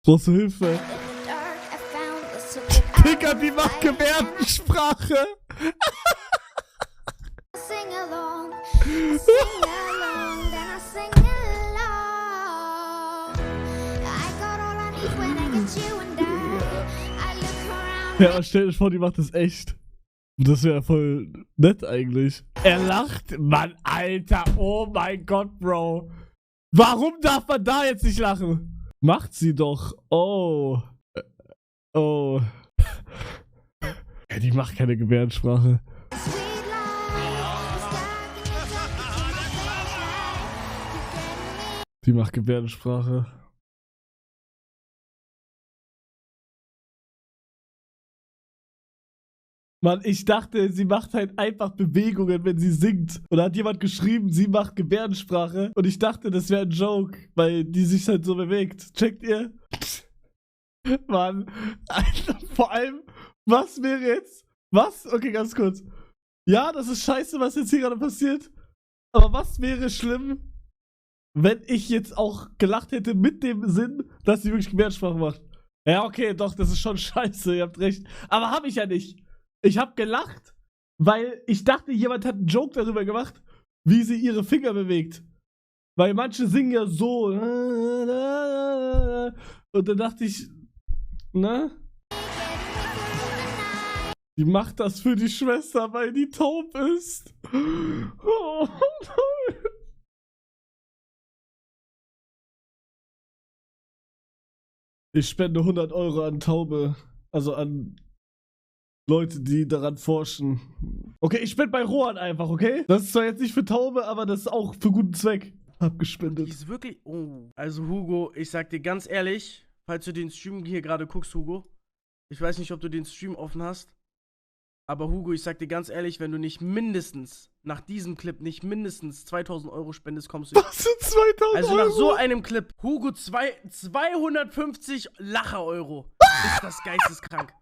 Brauchst du Hilfe? Digga, die macht Gebärdensprache. Ja, aber stell dir vor, die macht das echt. Das wäre voll nett eigentlich. Er lacht. Mann, Alter. Oh mein Gott, Bro. Warum darf man da jetzt nicht lachen? Macht sie doch. Oh. Oh. Ja, die macht keine Gebärdensprache. Die macht Gebärdensprache. Mann, ich dachte, sie macht halt einfach Bewegungen, wenn sie singt. Und da hat jemand geschrieben, sie macht Gebärdensprache. Und ich dachte, das wäre ein Joke, weil die sich halt so bewegt. Checkt ihr? Mann, Alter, vor allem, was wäre jetzt? Was? Okay, ganz kurz. Ja, das ist scheiße, was jetzt hier gerade passiert. Aber was wäre schlimm, wenn ich jetzt auch gelacht hätte mit dem Sinn, dass sie wirklich Gebärdensprache macht? Ja, okay, doch, das ist schon scheiße, ihr habt recht. Aber habe ich ja nicht. Ich habe gelacht, weil ich dachte, jemand hat einen Joke darüber gemacht, wie sie ihre Finger bewegt. Weil manche singen ja so. Und dann dachte ich, ne? Die macht das für die Schwester, weil die taub ist. Oh nein. Ich spende 100 Euro an Taube. Also an Leute, die daran forschen. Okay, ich spende bei Rohan einfach, okay? Das ist zwar jetzt nicht für Taube, aber das ist auch für guten Zweck. Hab gespendet. Die ist wirklich. Oh. Also, Hugo, ich sag dir ganz ehrlich, falls du den Stream hier gerade guckst, Hugo, ich weiß nicht, ob du den Stream offen hast, aber Hugo, ich sag dir ganz ehrlich, wenn du nicht mindestens, nach diesem Clip, nicht mindestens 2000 Euro spendest, kommst du. Was sind 2000 Euro? Also, nach so einem Clip, Hugo, 250 Lacher-Euro. Ist das geisteskrank.